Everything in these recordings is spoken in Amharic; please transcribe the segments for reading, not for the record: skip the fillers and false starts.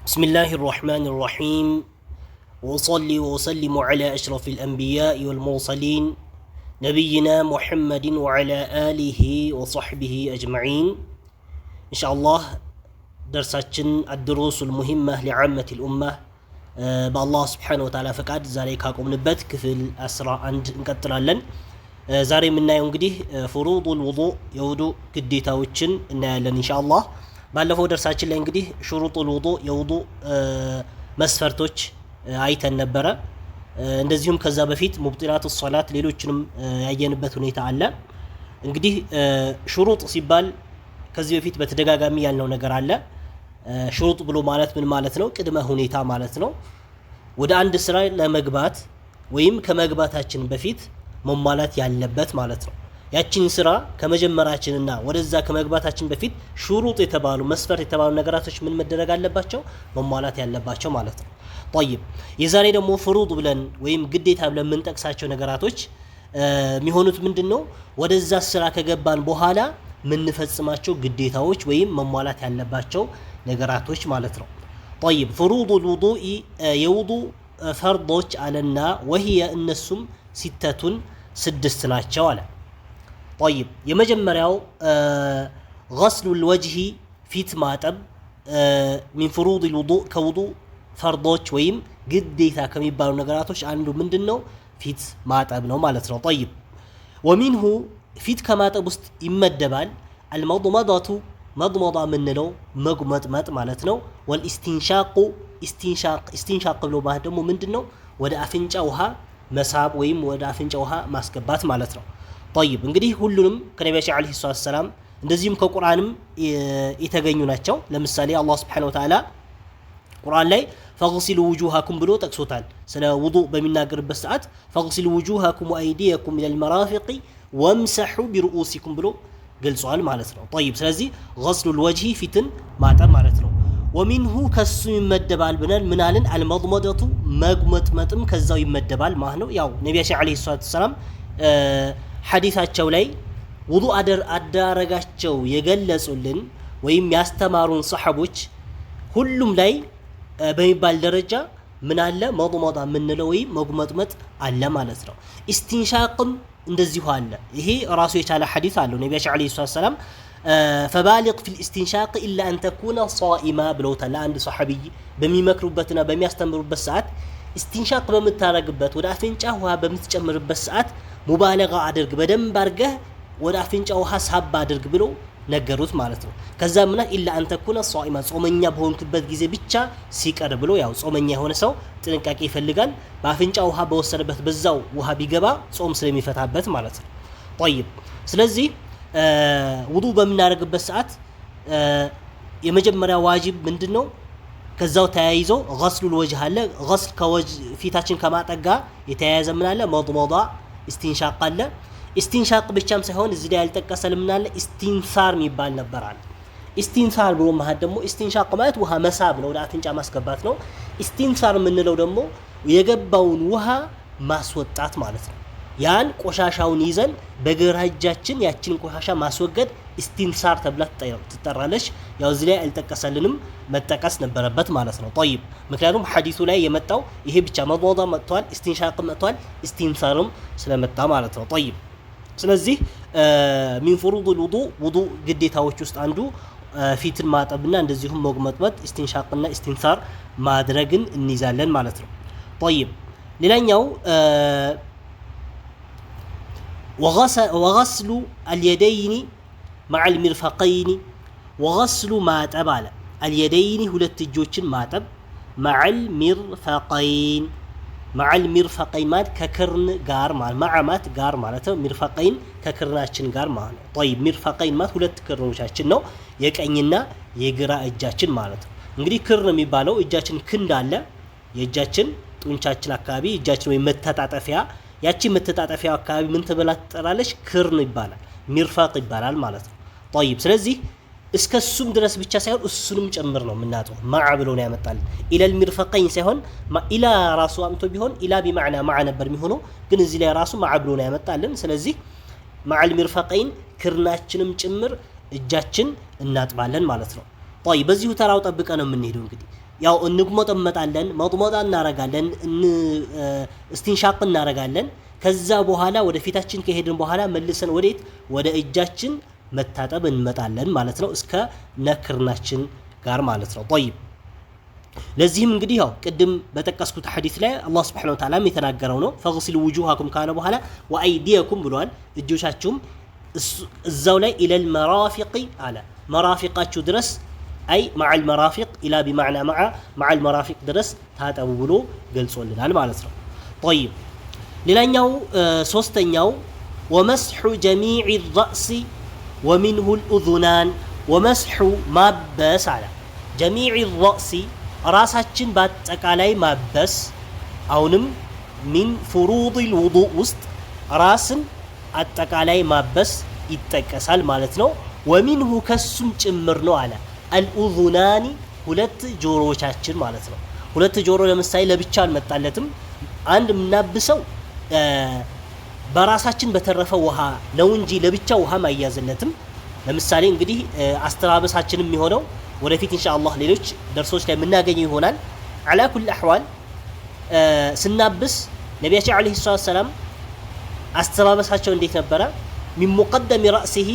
بسم الله الرحمن الرحيم وأصلي وأسلم على أشرف الأنبياء والمرسلين نبينا محمد وعلى آله وصحبه أجمعين إن شاء الله درساتنا الدروس المهمة لعامة الأمة بالله سبحانه وتعالى فقد زاري كاكم نبت كفل أسرع عند نكترالن زاري منا ينقديه فروض الوضوء يودو كديتاوچن نايلن إن شاء الله ባለፈው ደርሳችን ላይ እንግዲህ ሹሩጡል ውዱእ የውዱእ መስፈርቶች አይተን ነበረ። እንደዚሁም ከዛ በፊት ሙብጢላቱ ሶላት ሌሎችንም ያየንበት ሁኔታ አለ። እንግዲህ ሹሩጥ ሲባል ከዚህ በፊት በተደጋጋሚ ያልነው ነገር አለ። ሹሩጥ ብሎ ማለት ምን ማለት ነው? ቅድመ ሁኔታ ማለት ነው። ወደ አንድ ስራ ለመግባት ወይም ከመግባታችን በፊት መሟላት ያለበት ማለት ነው። ያቺን ስራ ከመጀመራችንና ወደዛ ከመግባታችን በፊት ሹሩጥ የተባሉ መስፈርት የተባሉ ነገራቶች ምን መደረግ አለባቸው? መሟላት ያለባቸው ማለት ነው። طيب የዛሬ ደግሞ ፍሩድ ብለን ወይም ግዴታ ብለን የምንጠቅሳቸው ነገራቶች የሚሆኑት ምንድነው? ወደዛ ስራ ከገባን በኋላ የምንፈጽማቸው ግዴታዎች ወይም መሟላት ያለባቸው ነገራቶች ማለት ነው። طيب فروض الوضوء የውዱእ ፈርዶች አለና وهي እነሱም ሲተቱን ስድስት ናቸው አለ። طيب የመጀመሪያው غسل الوجه ፊት ማጠብ من فروض الوضوء ከውዱእ ፈርዶች ወይም ግዴታ ከሚባሉ ነገራቶች አንዱ ምንድነው? ፊት ማጠብ ነው ማለት ነው። طيب ومنه ፊት ከማጠብ ውስጥ ይመደባል المضمضة مضمضة ምንለው መጉመጥመጥ ማለት ነው። والاستنشاق استنشاق ብሎ ማለት ደግሞ ምንድነው? ወደ አፍንጫ ውሃ መሳብ ወይም ወደ አፍንጫ ውሃ ማስገባት ማለት ነው። طيب እንግዲህ ሁሉንም ከነቢያችን አለይሂ ሰላም እንደዚህም ከቁርአንም የተገኙ ናቸው። ለምሳሌ አላህ Subhanahu Wa Ta'ala ቁርአን ላይ فغسلوا وجوهكم ብሎ ጠቅሶታል። ስለ ውዱእ በሚናገርበት ሰዓት فغسلوا وجوهكم وأيديكم إلى المرافق وامسحوا برؤوسكم ብሎ ገልጿል ማለት ነው። طيب ስለዚህ غسل الوجه ፊትን ማጠብ ማለት ነው። ومنه ከሱ ይመደባል ብለን ምናልን المضمضة መጉመጥመጥም ከዛው ይመደባል ማለት ነው። ያው ነቢያችን አለይሂ ሰላም ሐዲሳቸው ላይ ውዱእ አዳረጋቸው የገለጹልን ወይም ያስተማሩን ሰሐቦች ሁሉም ላይ በሚባል ደረጃ ምን አለ? መضመضة ምንለው ወይ መጉመጥመጥ አለ ማለት ነው። ኢስቲንሻቅም እንደዚሁ አለ። ይሄ ራሱ የቻለ ሐዲስ አለው። ነብያችን አለይሂ ሰላም فبالغ في الاستنشاق الا ان تكون صائما ብለውታል። አንድ ሰሐቢይ በሚመክሩበትና በሚያስተምሩበት ሰዓት ኢስቲንሻቅ በመታረግበት ወደ አፍንጫ ውሃ በምትጨምርበት ሰዓት ሙባለጋ አድርግ፣ በደንብ አድርገህ ወደ አፍንጫ ውሃ ሳብ አድርግ ብሎ ነገሩት ማለት ነው። ከዛ ምን ኢላ አንተ ኩነ ሷኢማ ጾመኛ በሆንክበት ጊዜ ብቻ ሲቀር ብሎ ያው ጾመኛ የሆነ ሰው ጥንቃቄ ይፈልጋል። በአፍንጫ ውሃ በወሰደበት በዛው ውሃ ቢገባ ጾም ስለሚፈታበት ማለት ነው። طيب ስለዚህ ውዱእ በምናደርግበት ሰዓት የመጀመሪያ ዋጅብ ምንድነው? ከዛው ተያይዞ غسل الوجه አለ። غسل ከወጅ ፊታችን ከማጠጋ የተያያዘ ምን አለ? መضመضة استنشاق አለ። استنشاق ብቻም ሳይሆን እዚህ ላይ ያልተጠቀሰል ምን አለ? استنثار የሚባል ነበር አለ። استنثار ብሎ ማለት ደግሞ استنشاق ማለት ውሃ መሳብ ነው፣ ወደ አፍንጫ ማስገባት ነው። استنثار የምንለው ደግሞ የገባውን ውሃ ማስወጣት ማለት ነው። ያን ቆሻሻውን ይዘን በግራ እጃችን ያችን ቆሻሻ ማስወገድ استنثار ተብላ ትጠራለች። ያው እዚህ ላይ አልተጠቀሰልንም፣ መጠቀስ ነበረበት ማለት ነው። طيب ምክንያቱም ሐዲሱ ላይ የመጣው ይሄ ብቻ መضمضة መጥቷል፣ استنشاق መጥቷል፣ استنثارም ስለመጣ ማለት ነው። طيب ስለዚህ من فروض الوضوء ውዱእ ግዴታዎች ውስጥ አንዱ ፊትን ማጠብና እንደዚሁም መጉመጥመጥ استنشاقና استنثار ማድረግን እንይዛለን ማለት ነው። طيب ሌላኛው وغسل اليدين مع المرفقين وغسل ማጠብ አለ። اليدين ሁለት እጆችን ማጠብ مع المرفقين مع المرفقين ማለት ከክርን ጋር ማለት ማዓማት ጋር ማለት ነው። ሚርፈቀይን ከክርናችን ጋር ማለት ነው። طيب ሚርፈቀይን ማለት ሁለት ክርኖቻችን ነው፣ የቀኝና የግራ እጃችን ማለት ነው። እንግዲህ ክርን የሚባለው እጃችን ክንድ አለ፣ የእጃችን ጡንቻችን አካባቢ እጃችን ወይ መተጣጠፊያ፣ ያቺ መተጣጠፊያ አካባቢ ምን ተብላ ትጠራለች? ክርን ይባላል፣ ሚርፈቅ ይባላል ማለት ነው። طيب ስለዚህ እስከሱም ድረስ ብቻ ሳይሆን እሱንም ጨምር ነው የምናጠው። ማዓ ብሎ ነው ያመጣል። ኢለል ሚርፈቀይን ሳይሆን ኢላ ራሱ አምቶ ቢሆን ኢላ ቢማዕና ማዓ ነበር የሚሆነው፣ ግን እዚህ ላይ ራሱ ማዓ ብሎ ነው ያመጣልን። ስለዚህ ማዓል ሚርፈቀይን ክርናችንም ጭምር እጃችን እናጥባለን ማለት ነው። طيب በዚሁ ተራው ጠብቀ ነው የምንሄደው። እንግዲህ ያው እንጉመጠመጣለን መጥሞጣ እናረጋለን እስቲንሻቅ እናረጋለን ከዛ በኋላ ወደ ፊታችን ከሄድን በኋላ መልሰን ወዴት ወደ እጃችን መታጠብ እንመጣለን ማለት ነው እስከ ነክርናችን ጋር ማለት ነው طيب ለዚህም እንግዲህ ያው ቅድም በተቀስኩት ሐዲስ ላይ አላህ Subhanahu Wa Ta'ala የተናገረው ነው فغسلوا وجوهكم ካለ በኋላ وايديكم ብሏል እጆቻችሁም እዛው ላይ الى المرافق አለ መራፊቃችሁ ድረስ اي مع المرافق الى بمعنى مع المرافق ድረስ ታጠቡ ብሎ ገልጾልናል ማለት ነው طيب ሌላኛው ሶስተኛው ومسح جميع الرأس ومنه الأذنان ومسح ማበስ አለ جميع الرأس ራሳችን በአጠቃላይ ማበስ አሁንም من فروض الوضوء ውስጥ ራስን አጠቃላይ ማበስ ይጠቀሳል ማለት ነው ومنه ከሱም ጭምር ነው አለ الأذنان ሁለት ጆሮዎቻችን ማለት ነው ሁለት ጆሮ ለምሳሌ ለብቻ አልመጣለትም አንድ ምናብሰው በራሳችን በተረፈ ውሃ ነው እንጂ ለብቻ ውሃ ማያዘለትም ለምሳሌ እንግዲህ አስተራበሳችንም የሚሆነው ወደፊት ኢንሻአላህ ሌሎች ደርሶች ላይ የምናገኘው ይሆናል على كل الاحوال ስናብስ ነብያችን አለይሂ ሰላም አስተራበሳቸው እንዴት ነበረ من مقدم رأسه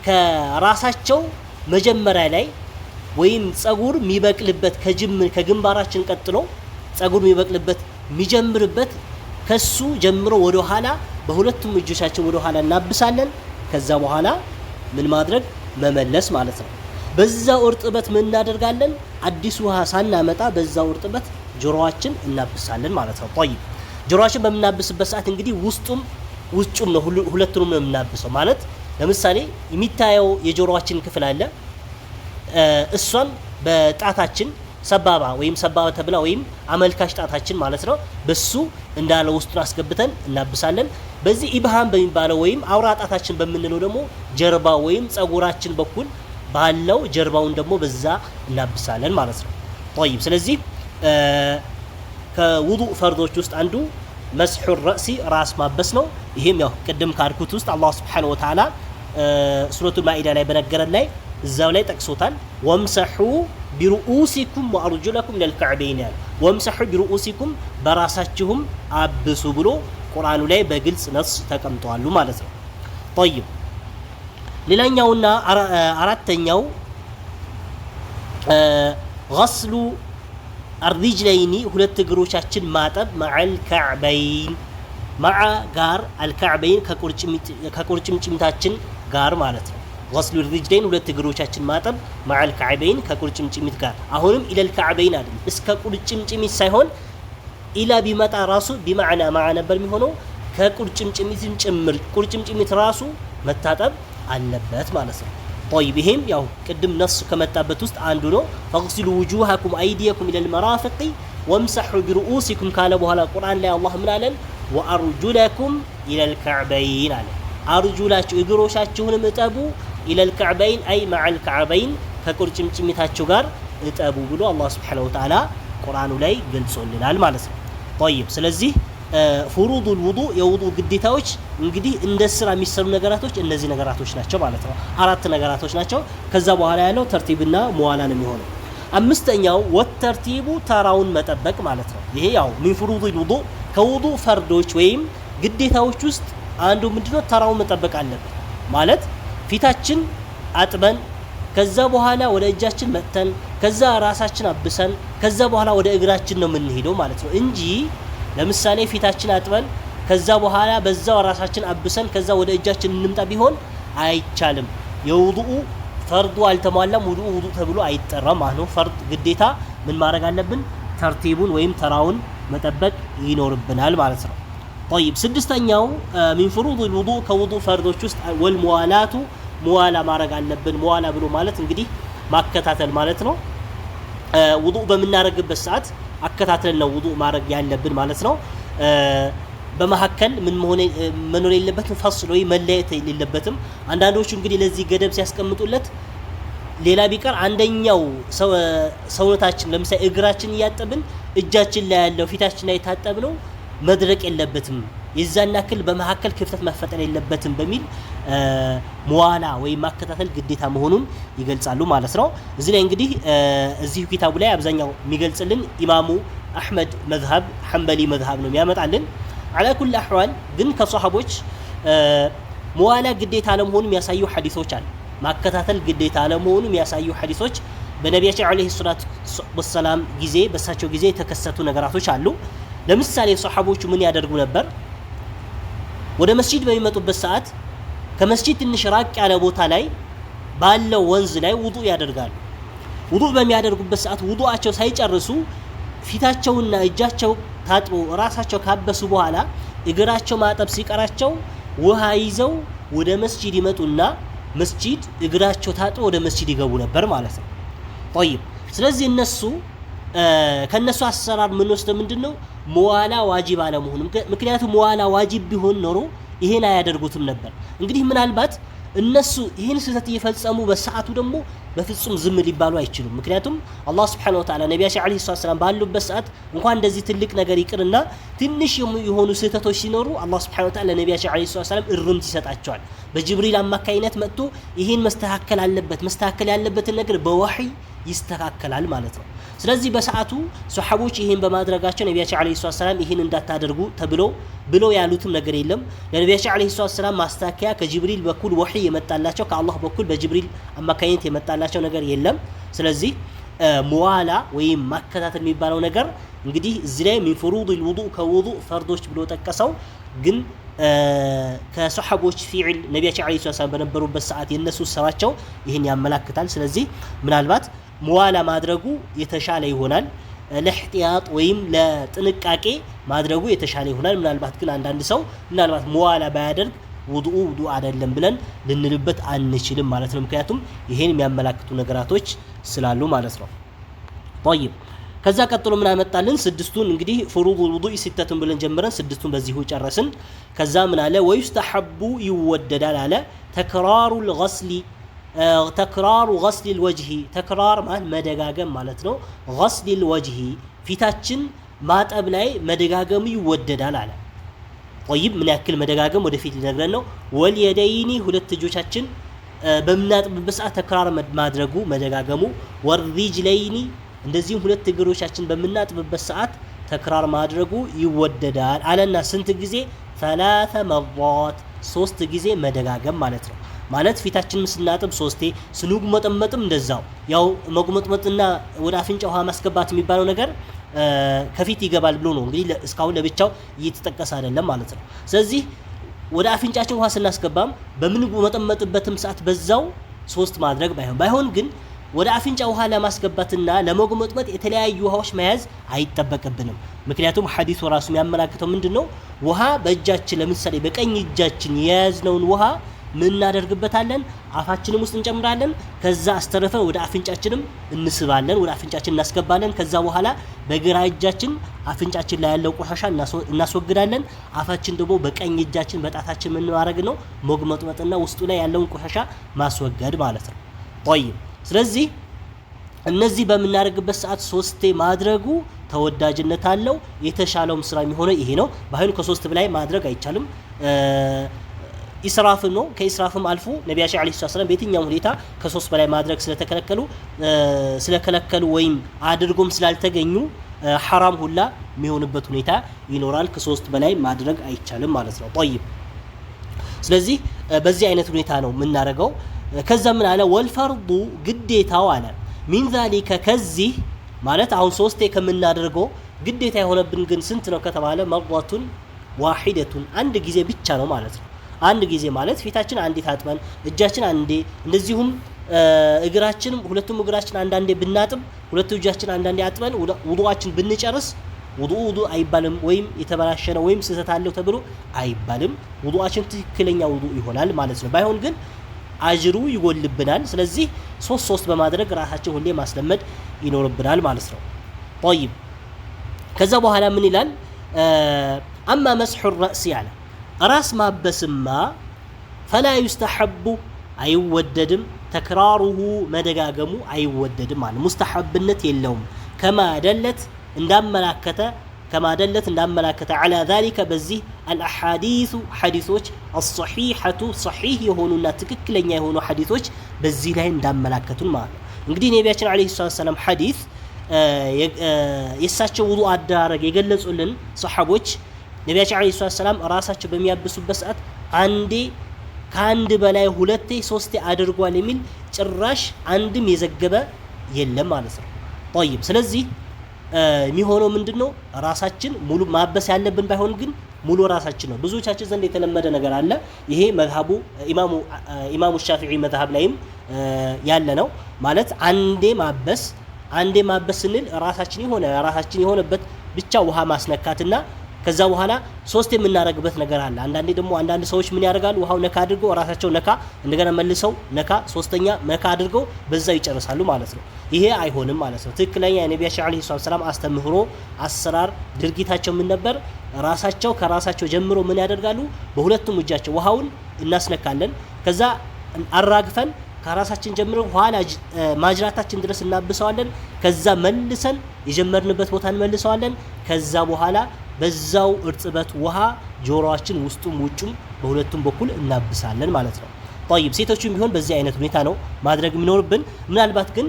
ከራሳቸው መጀመሪያ ላይ ወይም ጸጉር የሚበቅልበት ከግንባራችን ቀጥሎ ጸጉር የሚበቅልበት የሚጀምርበት ከሱ ጀምሮ ወደ ኋላ በሁለቱም እጆቻችን ወደ ኋላ እናብሳለን ከዛ በኋላ ምን ማድረግ መመለስ ማለት ነው በዛው እርጥበት ምን እናደርጋለን አዲስ ውሃ ሳናመጣ በዛው እርጥበት ጆሮአችን እናብሳለን ማለት ነው طيب ጆሮአችን በመናብስበት ሰዓት እንግዲህ ውስጡም ነው ሁለቱንም ነው የምናብሰው ማለት ለምሳሌ የሚታየው የጆሮአችን ክፍል አለ እሷን በጣታችን ሰባባ ወይም ሰባባ ተብላ ወይም አመልካሽ ጣታችን ማለት ነው በሱ እንዳለ ውስጡን አስገብተን እናብሳለን በዚህ ኢብሃም በሚባለው ወይም አውራ ጣታችን በመንለው ደግሞ ጀርባ ወይም ጸጉራችን በኩል ባለው ጀርባውን ደግሞ በዛ እናብሳለን ማለት ነው طيب ስለዚህ ከውዱእ ፈርዶች ውስጥ አንዱ መስሑ الرأس ራስ ማበስ ነው ይሄም ያው ቀደም ካልኩት ውስጥ አላህ Subhanahu Wa Ta'ala ሱረቱል ማኢዳ ላይ በነገረን ላይ እዛው ላይ ጠቅሶታል ወምሰሑ برؤوسكم وارجلكم الى الكعبين وامسحوا برؤوسكم براساچهم አብሱ ብሎ ቁርአኑ ላይ በግልጽ ነስ ተቀምጧል ማለት ነው طيب ሌላኛውና አራተኛው غسل الرجلين ሁለት እግሮቻችን ማጠብ مع الكعبين مع ጋር الكعبين ከቁርጭምጭሚታችን ጋር ማለት ነው غسل الرجلين ሁለት እግሮቻችን ማጠብ مع الكعبين ከቁርጭምጭሚት ጋር አሁንም الى الكعبين አይደል እስከ ቁርጭምጭሚት ሳይሆን الى ቢመጣ ራሱ بمعنى مع ነበር የሚሆነው ከቁርጭምጭሚትም ጭምር ቁርጭምጭሚት ራሱ መታጠብ አለበት ማለት ነው طيب ይሄም ያው ቅድም ነስ ከመጣበት ውስጥ አንዱ ነው فاغسلوا وجوهكم ايديكم الى المرافق وامسحوا برؤوسكم ካለ በኋላ ቁርአን ላይ አላህ ምን አለን وارجلكم الى الكعبين አለ አርጁላችሁ እግሮቻችሁንም እጠቡ الى الكعبين اي مع الكعبين ከቁርጭምጭሚታችሁ ጋር እጠቡ ብሎ አላህ Subhanahu Wa Ta'ala ቁርአኑ ላይ ገልጾልናል ማለት ነው طيب ስለዚህ فروض الوضوء የውዱእ ግዴታዎች እንግዲህ እንደ ስራ የሚሰሩ ነገራቶች እነዚህ ነገራቶች ናቸው ማለት ነው አራት ነገራቶች ናቸው ከዛ በኋላ ያለው ተርቲብና ሙዋላ ነው የሚሆነው አምስተኛው ወተርቲቡ ተራውን መጠበቅ ማለት ነው ይሄ ያው من فروض الوضوء ከውዱእ ፈርዶች ወይም ግዴታዎች ውስጥ አንዱ ምንድነው ተራውን መጠበቅ አለበት ማለት ፊታችን አጥበን ከዛ በኋላ ወደ እጃችን መጥተን ከዛ ራሳችን አብሰን ከዛ በኋላ ወደ እግራችን ነው የምንሄደው ማለት ነው እንጂ ለምሳሌ ፊታችን አጥበን ከዛ በኋላ በዛው ራሳችን አብሰን ከዛ ወደ እጃችን እንምጣ ቢሆን አይቻልም የውዱእ ፈርዱ አልተሟላም ውዱእ ተብሎ አይጠራም ማለት ነው ፈርድ ግዴታ ምን ማድረግ አለብን ተርቲቡን ወይም ተራውን መጠበቅ ይኖርብናል ማለት ነው طيب ስድስተኛው من فروض الوضوء ከውዱእ ፈርዶች ውስጥ والموالات ሙዋላ ማድረግ አለብን ሙዋላ ብሎ ማለት እንግዲህ ማከታተል ማለት ነው ውዱእ በመናረግበት ሰዓት አከታተል ነው ውዱእ ማድረግ ያለብን ማለት ነው በመሐከል ምን መኖር የለበትም ፈስል ወይ መለየት የለበትም አንዳንዶቹ እንግዲህ ለዚህ ገደብ ሲያስቀምጡለት ሌላ ቢቀር አንደኛው ሰውነታችን ለምሳሌ እግራችን ያጠብን እጃችን ላይ ያለው ፊታችን ላይ ታጠብነው መድረቅ የለበትም የዛን ያክል በመሐከል ክፍተት መፈጠር የለበትም በሚል ሙዋላ ወይ ማከታተል ግዴታ መሆኑን ይገልጻሉ ማለት ነው። እዚህ ላይ እንግዲህ እዚህ ኪታቡ ላይ አብዛኛው የሚገልጽልን ኢማሙ አህመድ መዝሀብ ሐንበሊ መዝሀብ ነው የሚያመጣልን። على كل الاحوال ግን ከሷሃቦች ሙዋላ ግዴታ ለመሆኑ የሚያሳዩ ሐዲሶች አሉ። ማከታተል ግዴታ ለመሆኑ የሚያሳዩ ሐዲሶች በነቢያችን አለይሂ ሰላቱ ወሰላም ጊዜ በሳቸው ጊዜ የተከሰቱ ነገራቶች አሉ። ለምሳሌ ሷሃቦቹ ምን ያደርጉ ነበር? ወደ መስጂድ በሚመጡበት ሰዓት ከመስጂድ ትንሽ ራቅ ያለ ቦታ ላይ ባለው ወንዝ ላይ ውዱእ ያደርጋሉ። ውዱእ በሚያደርጉበት ሰዓት ውዱአቸው ሳይጨርሱ ፊታቸውና እጃቸው ታጥቦ ራሳቸው ካበሱ በኋላ እግራቸው ማጠብ ሲቀራቸው ውሃ ይዘው ወደ መስጂድ ይመጡና መስጂድ እግራቸው ታጥቦ ወደ መስጂድ ይገቡ ነበር ማለት ነው። طيب ስለዚህ እነሱ ከነሱ አሰራር ምን ወስደው ምንድነው ሙዋላ ዋጅብ አለመሆኑ። ምክንያቱም ሙዋላ ዋጅብ ቢሆን ኖሮ ይሄን አያደርጉትም ነበር። እንግዲህ ምናልባት እነሱ ይሄን ስህተት እየፈጸሙ በሰዓቱ ደግሞ በፍጹም ዝም ሊባሉ አይችሉም። ምክንያቱም አላህ Subhanahu Wa Ta'ala ነቢያችን አለይሂ ሰላም ባሉበት ሰዓት እንኳን እንደዚህ ትልቅ ነገር ይቅርና ትንሽ የሆኑ ስህተቶች ሲኖሩ አላህ Subhanahu Wa Ta'ala ነቢያችን አለይሂ ሰላም እርምት ይሰጣቸዋል። በጅብሪል አማካይነት መጥቶ ይሄን መስተካከል አለበት፣ መስተካከል ያለበትን ነገር በወህይ ይስተካከላል ማለት ነው። ስለዚህ በሰዓቱ ሱሐቦች ይሄን በማድረጋቸው ነቢያችን አለይሂ ሰላም ይሄን እንዳታደርጉ ብለው ያሉትም ነገር የለም። ለነቢያችን አለይሂ ሰላም ማስተካከያ ከጅብሪል በኩል ወህይ የመጣላቸው ከአላህ በኩል በጅብሪል አማካይነት የመጣላቸው ነገር የለም። ስለዚህ ሙዋላ ወይም ማከታተል የሚባለው ነገር እንግዲህ እዚህ ላይ ሚን ፍሩድ الوضوء ከውዱእ ፈርዶች ብሎ ጠቀሰው። ግን ከሱሐቦች ፊዕል ነቢያችን አለይሂ ሰላም በነበሩበት ሰዓት የነሱ ስራቸው ይሄን ያመላክታል። ስለዚህ ምናልባት ሙዋላ ማድረጉ የተሻለ ይሆናል። ለህቲያጥ ወይም ለጥንቃቄ ማድረጉ የተሻለ ይሆናል። ምናልባት ግን አንዳንድ ሰው ምናልባት ሙዋላ ባያደርግ ውዱእ አይደለም ብለን ልንልበት አንችልም ማለት ነው። ምክንያቱም ይሄን የሚያመላክቱ ነገራቶች ስላሉ ማለት ነው። طيب ከዛ ቀጥሎ ምን አመጣልን? ስድስቱን እንግዲህ ፍሩድ الوضوء ሲተቱን ብለን ጀምረን ስድስቱን በዚሁ ጨረስን። ከዛ ምን አለ? ወይስተሐቡ ይወደዳል አለ ተክራሩ غسل الوجه ተክራር ማለት መደጋገም ማለት ነው። غسل الوجه ፊታችን ማጠብ ላይ መደጋገሙ ይወደዳል አለ። طيب ምን ያክል መደጋገም ወደፊት ሊነግረን ነው። ወልየደይኒ ሁለት እጆቻችን በምናጥብበት ሰዓት ተክራር ማድረጉ መደጋገሙ። ወርሪጅለይኒ እንደዚህም ሁለት እግሮቻችን በምናጥብበት ሰዓት ተክራር ማድረጉ ይወደዳል አለና ስንት ጊዜ? 3 مرات 3 ጊዜ መደጋገም ማለት ነው። ማለት ፊታችንን ስናጥብ 3ቴ ስንጉመጠመጥም እንደዛው ያው መጉመጥመጥና ወደ አፍንጫ ውሃ ማስገባት የሚባለው ነገር ከፊት ይገባል ብሎ ነው እንግዲህ እስካሁን ለብቻው እየተጠቀሰ አይደለም ማለት ነው። ስለዚህ ወደ አፍንጫችን ውሃ ስናስገባም በምንጉመጠመጥበትም ሰዓት በዛው 3 ማድረግ ባይሆን ግን ወደ አፍንጫ ውሃ ለማስገባትና ለመጉመጥመጥ የተለያዩ ውሃዎች መያዝ አይጠበቅብንም። ምክንያቱም ሐዲሱ ራሱ የሚያመላክተው ምንድነው ውሃ በእጃችን ለምሳሌ በቀኝ እጃችን የያዝነውን ውሃ ምን እናደርግበታለን? አፋችንም ውስጥ እንጨምራለን። ከዛ አስተረፈን ወደ አፍንጫችንም እንስባለን፣ ወደ አፍንጫችን እናስገባለን። ከዛ በኋላ በግራ እጃችን አፍንጫችን ላይ ያለው ቆሻሻ እናስወግዳለን። አፋችን ደግሞ በቀኝ እጃችን በጣታችን ምን ማድረግ ነው? መጉመጥመጥና ውስጡ ላይ ያለውን ቆሻሻ ማስወገድ ማለት ነው። طيب ስለዚህ እነዚህ በመናረግበት ሰዓት 3ቴ ማድረጉ ተወዳጅነት አለው። የተሻለውም ስራ የሚሆነው ይሄ ነው። ባይሆን ከ3 በላይ ማድረግ አይቻልም። ኢስራፍ ነው። ከኢስራፍም አልፎ ነቢያችን አለይሂ ሰላም በየትኛውም ሁኔታ ከ3 በላይ ማድረግ ስለከለከሉ ወይም አድርጎም ስላልተገኙ ሐራም ሁላ የሚሆንበት ሁኔታ ይኖራል። ከ3 በላይ ማድረግ አይቻልም ማለት ነው። طيب ስለዚህ በዚህ አይነት ሁኔታ ነው የምናረገው። ከዛ ምን አለ? ወልፈርዱ ግዴታው አለ ሚን ذلك ከዚህ ማለት አሁን 3ቴ ከምናደርገው ግዴታ የሆነብን ግን ስንት ነው ከተባለ መርዋቱን ዋሂደቱን አንድ ጊዜ ብቻ ነው ማለት ነው። አንድ ጊዜ ማለት ፊታችን አንዴ ታጥበን እጃችን አንዴ እንደዚሁም እግራችንም ሁለቱም እግራችን አንዳንዴ ብናጥብ ሁለቱ እጃችን አንዳንዴ አጥበን ውዱአችን ብንጨርስ ውዱእ አይባልም ወይም የተበላሸ ነው ወይም ስህተት አለው ተብሎ አይባልም። ውዱአችን ትክክለኛ ውዱእ ይሆናል ማለት ነው። ባይሆን ግን አጅሩ ይጎልብናል። ስለዚህ 3 በማድረግ ራሳችን ሁሌ ማስለመድ ይኖርብናል ማለት ነው። طيب ከዛ በኋላ ምን ይላል? አማ መስሑ الرأس ያለ ራስ ማበስማ فلا يستحب አይወደድም ተክራሩሁ መደጋገሙ አይወደድም ማለት ሙስተሐብነት የለውም። ከማ ደለት እንዳመላከተ كما دلت እንዳመላከተ على ذلك በዚህ الأحاديث حديثዎች الصحيحة صحيح የሆኑና ትክክለኛ የሆኑ ሐዲሶች በዚህ ላይ እንዳመላከቱን ማለት ነው እንግዲህ ነብያችን አለይሂ ሰላም ሐዲስ የሳቸው ውዱእ አደራረግ የገለጹልን ሱሐቦች ነብያችን አለይሂ ሰላም ራሳቸው በሚያብሱበት ሰዓት አንዴ ከአንድ በላይ ሁለቴ ሶስቴ አድርጓል የሚል ጭራሽ አንድም የዘገበ የለም ማለት ነው طيب ስለዚህ የሚሆነው ምንድነው ራሳችን ሙሉ ማበስ ያለብን ባይሆን ግን ሙሉ ራሳችን ነው ብዙዎቻችን ዘንድ የተለመደ ነገር አለ ይሄ መዝሐቡ ኢማሙ ሻፊዒ መዝሐብ ላይም ያለ ነው ማለት አንዴ ማበስ ስንል ራሳችን የሆነበት ብቻ ውሃ ማስነካትና ከዛ በኋላ ሶስት የምናረግበት ነገር አለ አንዳንዴ ደግሞ አንዳንድ ሰዎች ምን ያደርጋሉ ውሃው ነካ አድርገው ራሳቸው ነካ እንደገና መልሰው ነካ ሶስተኛ ነካ አድርገው በዛው ይጨርሳሉ ማለት ነው ይሄ አይሆንም ማለት ነው ትክክለኛ የነብያችን አለይሂ ሰላም አስተምህሮ አሰራር ድርጊታቸው ምን ነበር ራሳቸው ከራሳቸው ጀምሮ ምን ያደርጋሉ በሁለቱም እጃቸው ውሃውን እናስነካለን ከዛ አራግፈን ከራሳችን ጀምሮ ኋላ ማጅራታችን ድረስ እናብሰዋለን ከዛ መልሰን የጀመርንበት ቦታ እንመልሰዋለን ከዛ በኋላ በዛው እርጥበት ውሃ ጆሮአችን ውስጡም ውጭም በሁለቱም በኩል እናብሳለን ማለት ነው طيب ሴቶችም ቢሆን በዚህ አይነት ሁኔታ ነው ማድረግ የሚኖርብን ምናልባት ግን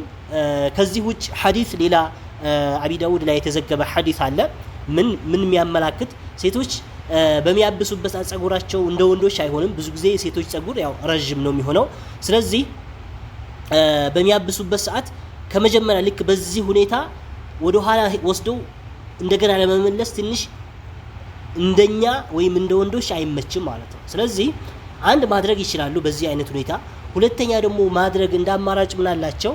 ከዚህ ውጭ ሐዲስ ሌላ አቢ ዳውድ ላይ የተዘገበ ሐዲስ አለ ምን የሚያመላክት ሴቶች በሚያብሱበት ጸጉራቸው እንደ ወንዶች አይሆንም ብዙ ጊዜ ሴቶች ጸጉር ያው ረጅም ነው የሚሆነው ስለዚህ በሚያብሱበት ሰዓት ከመጀመሪያ ልክ በዚህ ሁኔታ ወደ ኋላ ወስደው እንደገና ለመመለስ ትንሽ እንደኛ ወይም እንደ ወንዶች አይመችም ማለት ነው ስለዚህ አንድ ማድረግ ይችላሉ በዚህ አይነት ሁኔታ ሁለተኛ ደግሞ ማድረግ እንዳማራጭ ምን አላቸው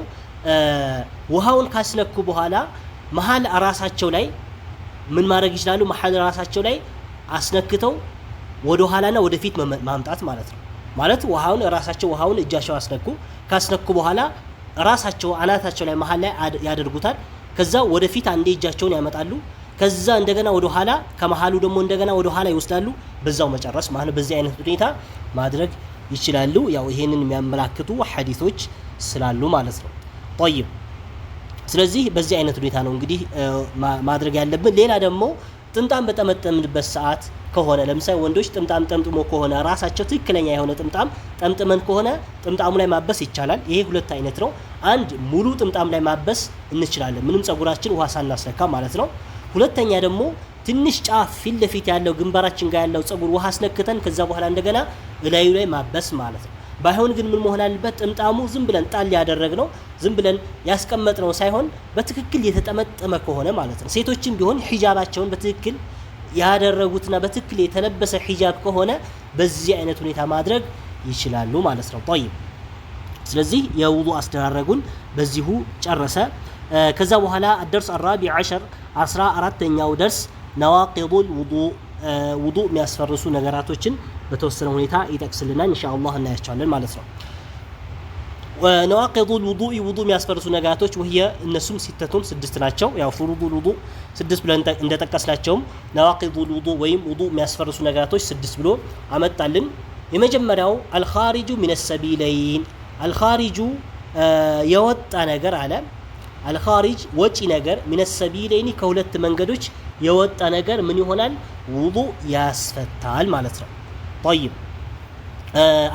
ውሃውን ካስነኩ በኋላ መሃል ራሳቸው ላይ ምን ማድረግ ይችላሉ መሃል ራሳቸው ላይ አስነክተው ወደ ኋላና ወደፊት ማምጣት ማለት ነው ማለት ውሃውን እጃቸው ካስነኩ በኋላ ራሳቸው አናታቸው ላይ መሃል ላይ ያደርጉታል ከዛ ወደፊት አንዴ እጃቸውን ያመጣሉ ከዛ እንደገና ወደ ኋላ ከመሃሉ ደግሞ እንደገና ወደ ኋላ ይወስዳሉ በዛው መጨረስ ማለት በዚህ አይነት ሁኔታ ማድረግ ይችላሉ ያው ይሄንን የሚያመላክቱ ሐዲሶች ስላሉ ማለት ነው طيب ስለዚህ በዚህ አይነት ሁኔታ ነው እንግዲህ ማድረግ ያለብን ሌላ ደግሞ ጥምጣም በጠመጠምንበት ሰዓት ከሆነ ለምሳሌ ወንዶች ጥምጣም ጠምጥሞ ከሆነ ራሳቸው ትክክለኛ የሆነ ጥምጣም ጠምጥመን ከሆነ ጥምጣሙ ላይ ማበስ ይቻላል ይሄ ሁለት አይነት ነው አንድ ሙሉ ጥምጣም ላይ ማበስ እንችላለን ምንም ጸጉራችን ውሃ ሳናስነካ ማለት ነው ሁለተኛ ደግሞ ትንሽ ጫፍ ፊት ለፊት ያለው ግንባራችን ጋር ያለው ጸጉር ውሃ አስነክተን ከዛ በኋላ እንደገና እላዩ ላይ ማበስ ማለት ነው ባይሆን ግን ምን መሆን አለበት ጥምጣሙ ዝም ብለን ጣል ያደረግነው ዝም ብለን ያስቀመጥነው ሳይሆን በትክክል የተጠመጠመ ከሆነ ማለት ነው ሴቶችም ቢሆን ሒጃባቸውን በትክክል ያደረጉትና በትክክል የተለበሰ ሒጃብ ከሆነ በዚህ አይነት ሁኔታ ማድረግ ይችላሉ ማለት ነው طيب ስለዚህ የውዱእ አስተዳረጉን በዚሁ ጨረሰ ከዛ በኋላ الدرس الرابع عشر 14ኛው ደርስ نواقض الوضوء ውዱእ የሚያስፈርሱ ነገራቶችን በተወሰነ ሁኔታ ይጠቅስልናል ኢንሻአላህ እናያቸዋለን ማለት ነው ونواقض الوضوء ውዱእ የሚያስፈርሱ ነገራቶች وهي እነሱም ሲተቱም ስድስት ናቸው ያው ፍሩዱ الوضوء ስድስት ብለን እንደጠቀስናቸውም نواقض الوضوء ወይም ውዱእ የሚያስፈርሱ ነገራቶች ስድስት ብሎ አመጣልን የመጀመሪያው الخارج من السبيلين الخارج የወጣ ነገር አለ الخارج ወጪ ነገር من السبيلين ከሁለት መንገዶች የወጣ ነገር ምን ይሆናል ውዱእ ያስፈታል ማለት ነው طيب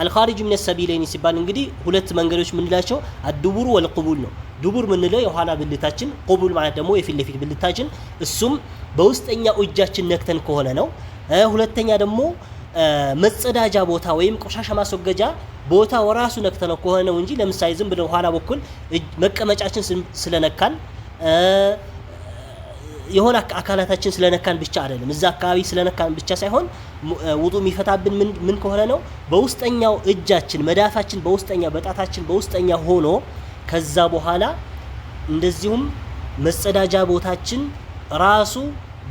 الخارج من السبيلين ሲባል እንግዲህ ሁለት መንገዶች ምንላቸው الدبر والقبول ነው ዱቡር ምንለው የኋላ ብልታችን قبول ማለት ደግሞ የፊት ለፊት ብልታችን እሱም በውስጠኛው እጃችን ነክተን ከሆነ ነው ሁለተኛ ደግሞ መጸዳጃ ቦታ ወይም ቆሻሻ ማስወገጃ ቦታ ወራሱ ነክተን ከሆነ ነው እንጂ ለምሳሌ ዝም ብለን ኋላ በኩል መቀመጫችን ስለነካን የሆነ አካላታችን ስለነካን ብቻ አይደለም እዛ አካባቢ ስለነካን ብቻ ሳይሆን ውዱእ የሚፈታብን ምን ከሆነ ነው በውስጠኛው እጃችን መዳፋችን በውስጠኛው በጣታችን በውስጠኛው ሆኖ ከዛ በኋላ እንደዚሁም መጸዳጃ ቦታችን ራሱ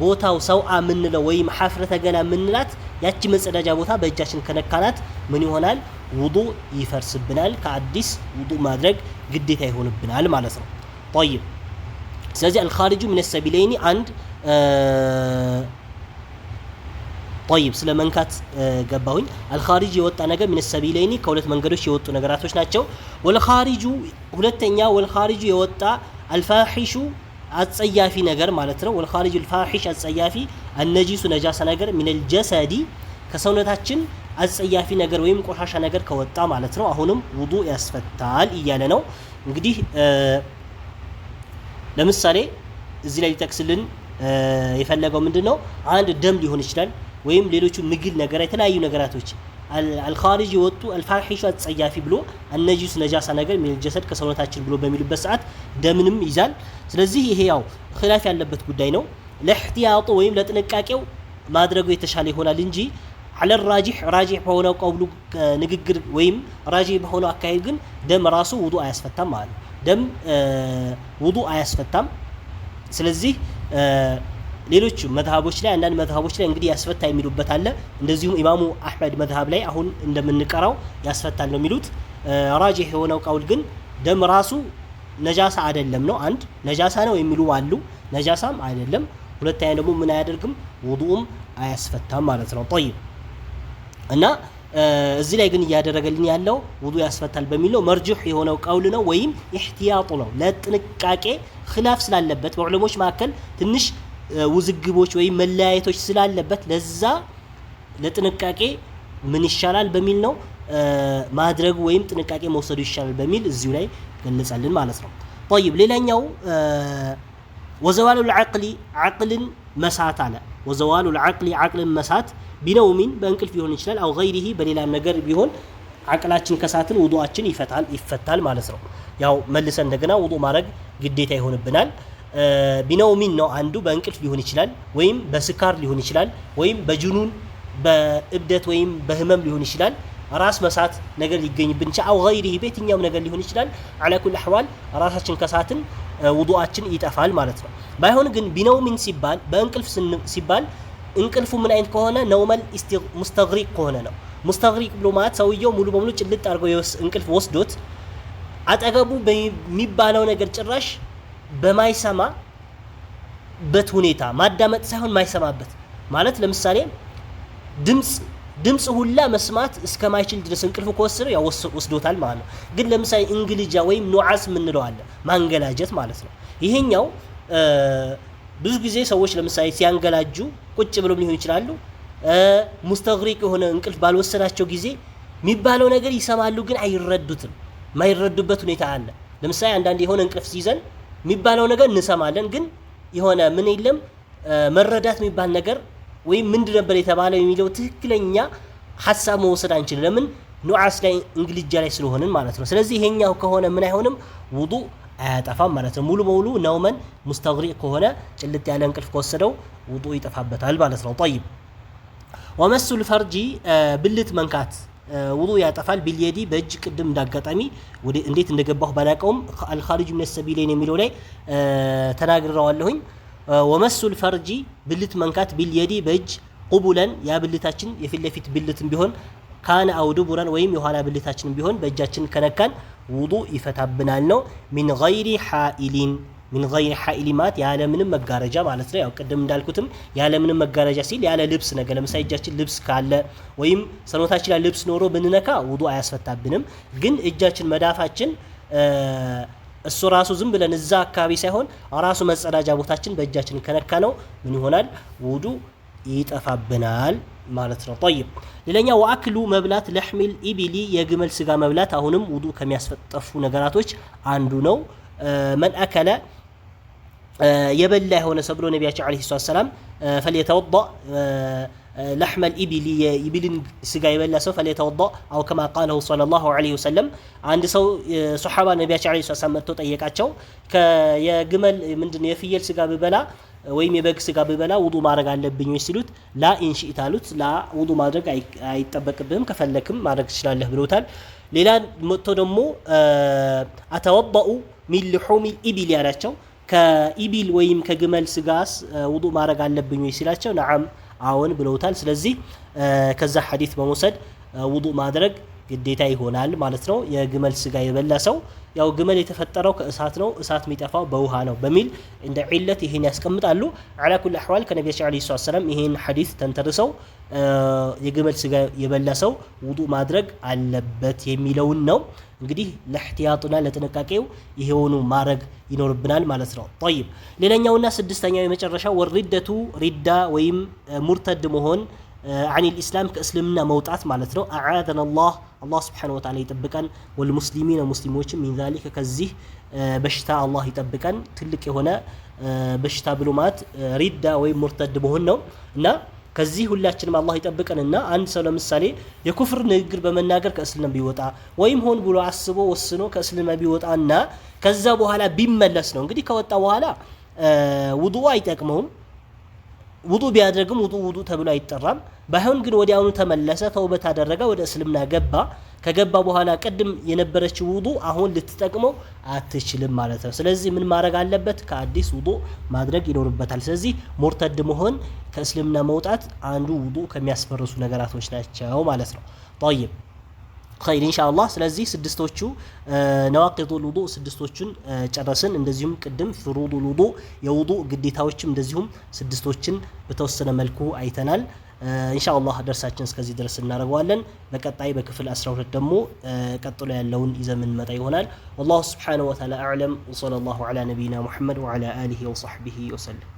ቦታው ሰውአ ምንለው ወይም ሐፍረተ ገላ ምንላት ያቺ መጸዳጃ ቦታ በእጃችን ከነካናት ምን ይሆናል ውዱእ ይፈርስብናል ከአዲስ ውዱእ ማድረግ ግዴታ ይሆንብናል ማለት ነው طيب ስለዚህ الخارج من السبيلين አንድ طيب ስለ መንካት ገባሁኝ الخارج የወጣ ነገር من السبيلين ከሁለት መንገዶች የወጡ ነገራቶች ናቸው والخارج ሁለተኛ والخارج የወጣ الفاحش አጸያፊ ነገር ማለት ነው والخارج الفاحش አጸያፊ النجس ነጃሳ ነገር من الجسد ከሰውነታችን አጸያፊ ነገር ወይም ቆሻሻ ነገር ከወጣ ማለት ነው አሁንም ውዱእ ያስፈታል እያለ ነው እንግዲህ ለምሳሌ እዚህ ላይ ሊጠቅስልን የፈለገው ምንድነው አንድ ደም ሊሆን ይችላል ወይም ሌሎቹ ምግል ነገር የተለያዩ ነገራቶች الخارج ወጡ الفاحش አጸያፊ ብሎ النجس ነጃሳ ነገር من الجسد ከሰውነታችን ብሎ በሚልበት ሰዓት ደምንም ይዛል ስለዚህ ይሄ ያው ኺላፍ ያለበት ጉዳይ ነው ለህቲያጡ ወይም ለጥንቃቄው ማድረጉ የተሻለ ይሆናል እንጂ على الراجح راجح በሆነው ቀውሉ ንግግር ወይም راجح በሆነው አካሄድ ግን ደም ራሱ ውዱእ አያስፈታም ማለት ደም ውዱእ አያስፈታም ስለዚህ ሌሎች መዝሐቦች ላይ አንዳንድ መዝሐቦች ላይ እንግዲህ ያስፈታ የሚሉበት አለ እንደዚሁም ኢማሙ አህመድ መዝሐብ ላይ አሁን እንደምንቀራው ያስፈታል ነው የሚሉት راجح የሆነው ቀውል ግን ደም ራሱ ነጃሳ አይደለም ነው አንድ ነጃሳ ነው የሚሉ አሉ ነጃሳም አይደለም ሁለተኛ ደግሞ ምን አያደርግም ውዱእም አያስፈታም ማለት ነው طيب እና እዚህ ላይ ግን ያደረገልን ያለው ውዱእ ያስፈታል በሚለው መርጅህ የሆነው ቀውል ነው ወይም ኢህቲያጡ ነው ለጥንቃቄ ኺላፍ ስላለበት በዑለሞች መካከል ትንሽ ውዝግቦች ወይም መለያየቶች ስላለበት ለዛ ለጥንቃቄ ምን ይሻላል በሚል ነው ማድረግ ወይም ጥንቃቄ መውሰዱ ይሻላል በሚል እዚሁ ላይ ገለጸልን ማለት ነው طيب ሌላኛው وزوال العقل عقل مسات على وزوال العقل عقل مسات بنوم بانقلف ቢሆን ይችላል او غيره በሌላም ነገር ቢሆን አቅላችን ከሳትን ውዱአችን ይፈታል ማለት ነው ያው መልሰን እንደገና ውዱእ ማድረግ ግዴታ ይሆንብናል ቢነውሚን ነው አንዱ በእንቅልፍ ሊሆን ይችላል ወይም በስካር ሊሆን ይችላል ወይም በጅኑን በእብደት ወይም በህመም ሊሆን ይችላል ራስ መሳት ነገር ሊገኝብን ይችላል او غيره በየትኛውም ነገር ሊሆን ይችላል على كل احوال ራሳችን ከሳትን ውዱአችን ይጠፋል ማለት ነው ባይሆን ግን ቢነውሚን ሲባል በእንቅልፍ ሲባል እንቅልፉ ምን አይነት ከሆነ ነውመል ሙስተግሪቅ ከሆነ ነው ሙስተግሪቅ ብሎ ማለት ሰውየው ሙሉ በሙሉ ጭልጥ አድርጎ እንቅልፍ ወስዶት አጠገቡ በሚባለው ነገር ጭራሽ በማይሰማበት ሁኔታ ማዳመጥ ሳይሆን ማይሰማበት ማለት ለምሳሌ ድምጽ ሁላ መስማት እስከማይችል ድረስ እንቅልፍ ከወሰደ ያው ወስዶታል ማለት ነው ግን ለምሳሌ እንግሊጃ ወይም ኑዓስ ምንለው አለ ማንገላጀት ማለት ነው ይሄኛው ብዙ ጊዜ ሰዎች ለምሳሌ ሲያንገላጁ ቁጭ ብለው ሊሆን ይችላሉ ሙስተግሪቅ የሆነ እንቅልፍ ባልወሰዳቸው ጊዜ የሚባለው ነገር ይሰማሉ ግን አይረዱትም ማይረዱበት ሁኔታ አለ ለምሳሌ አንዳንድ የሆነ እንቅልፍ ሲይዘን የሚባለው ነገር እንሰማለን ግን የሆነ ምን የለም መረዳት የሚባል ነገር ወይም ምንድን ነበር የተባለው የሚለው ትክክለኛ ሐሳብ መውሰድ አንችልም ለምን ኑዓስ ላይ እንግሊጃ ላይ ስለሆነን ማለት ነው ስለዚህ ይሄኛው ከሆነ ምን አይሆንም ውዱእ አያጠፋም ማለት ነው ሙሉ በሙሉ ነውመን ሙስተግሪቅ ከሆነ ጭልጥ ያለ እንቅልፍ ከወሰደው ውዱእ ይጠፋበታል ማለት ነው طيب ومس الفرج ብልት መንካት ውዱእ ያጠፋል باليد በእጅ ቅድም እንዳጋጣሚ እንዴት እንደገባሁ ባላቀውም الخارج من السبيلين የሚለው ላይ ተናግረዋለሁኝ ومس الفرج ብልት መንካት باليد በእጅ قبلا ያ ብልታችን የፊት ለፊት ብልትም ቢሆን ካነ አው ዱቡራን ወይም የኋላ ብልታችን ቢሆን በእጃችን ከነካን ውዱእ ይፈታብናል ነው من غير حائل ማት ያለ ምንም መጋረጃ ማለት ነው ያው ቅድም እንዳልኩትም ያለ ምንም መጋረጃ ሲል ያለ ልብስ ነገር ለምሳሌ እጃችን ልብስ ካለ ወይም ሰውነታችን ላይ ልብስ ኖሮ ብንነካ ውዱእ አያስፈታብንም ግን እጃችን መዳፋችን እሱ ራሱ ዝም ብለን እዛ አካባቢ ሳይሆን ራሱ መጸዳጃ ቦታችን በእጃችን ከነካ ነው ምን ይሆናል ውዱእ ይጠፋብናል ማለት ነው طيب ሌላኛው ወአክሉ መብላት ለህሚል ኢቢሊ የግመል ስጋ መብላት አሁንም ውዱእ ከሚያስፈጠፉ ነገራቶች አንዱ ነው من أكل يبلى هنا سبلو نبياتي عليه الصلاة والسلام فليتوضأ لحم الإبل يبل سجا يبلى سوف فليتوضأ أو كما قاله صلى الله عليه وسلم عند صحابة نبياتي عليه الصلاة والسلام تطيقاتشو كيا جمل من دنيا فيل سجا ببلا ወይም የበግ ስጋ በበላ ውዱእ ማድረግ አለብኝ ሲሉት ላ ኢንሺኢታሉት ላ ውዱእ ማድረግ አይጠበቅብህም ከፈለክም ማድረግ ትችላለህ ብሎታል ሌላ መጥቶ ደግሞ አተወበኡ ሚን ልሑሚ ኢቢል ያላቸው ከኢቢል ወይም ከግመል ስጋስ ውዱእ ማድረግ አለብኝ ሲላቸው ነዓም አዎን ብለውታል ስለዚህ ከዛ ሐዲስ በመውሰድ ውዱእ ማድረግ ግዴታ ይሆናል ማለት ነው። የግመል ስጋ የበላ ሰው ያው ግመል የተፈጠረው ከእሳት ነው፣ እሳት የሚጠፋው በውሃ ነው በሚል እንደ ዒለት ይሄን ያስቀምጣሉ። አላ ኩል አህዋል ከነቢያችን አለይሂ ሰላም ይሄን ሐዲስ ተንተርሰው የግመል ስጋ የበላ ሰው ውዱእ ማድረግ አለበት የሚለውን ነው። እንግዲህ ለእህቲያጡና ለጥንቃቄው ይሄውኑ ማድረግ ይኖርብናል ማለት ነው። طيب ሌላኛውና ስድስተኛው የመጨረሻው ወሪደቱ ሪዳ ወይም ሙርተድ መሆን عن الإسلام كأسلمنا موتات مالتنا أعاذنا الله سبحانه وتعالى يطبقن والمسلمين مسلموችን من ذلك كزيه በሽታ አላህ ይጠብቀን። ትልቅ የሆነ በሽታ ብሎ ማለት ሪዳ ወይም ሙርተድ መሆን ነው እና ከዚህ ሁላችንም አላህ ይጠብቀንና አንድ ሰው ለምሳሌ የኩፍር ንግግር በመናገር ከእስልምና ቢወጣ ወይም ሆን ብሎ አስቦ ወስኖ ከእስልምና ቢወጣና ከዛ በኋላ ቢመለስ ነው። እንግዲህ ከወጣ በኋላ ውዱእ አይጠቅመውም። ውዱእ ቢያደርግም ውዱእ ተብሎ አይጠራም። ባይሆን ግን ወዲያውኑ ተመለሰ፣ ተውበት አደረገ፣ ወደ እስልምና ገባ። ከገባ በኋላ ቀድም የነበረችው ውዱእ አሁን ልትጠቅመው አትችልም ማለት ነው። ስለዚህ ምን ማድረግ አለበት? ከአዲስ ውዱእ ማድረግ ይኖርበታል። ስለዚህ ሙርተድ መሆን ከእስልምና መውጣት አንዱ ውዱእ ከሚያስፈርሱ ነገራቶች ናቸው ማለት ነው። طيب خير ኢንሻአላህ። ስለዚህ ስድስቶቹ ነዋቂዱል ውዱእ ስድስቶቹን ጨረስን። እንደዚሁም ቅድም ፍሩዱል ውዱእ የውዱእ ግዴታዎችም እንደዚሁም ስድስቶችን በተወሰነ መልኩ አይተናል። ኢንሻአላህ ደርሳችን እስከዚህ ድረስ እናደርገዋለን። በቀጣይ በክፍል 12 ደግሞ ቀጥሎ ያለውን ይዘን እንመጣ ይሆናል። والله سبحانه وتعالى أعلم وصلى الله على نبينا محمد وعلى آله وصحبه وسلم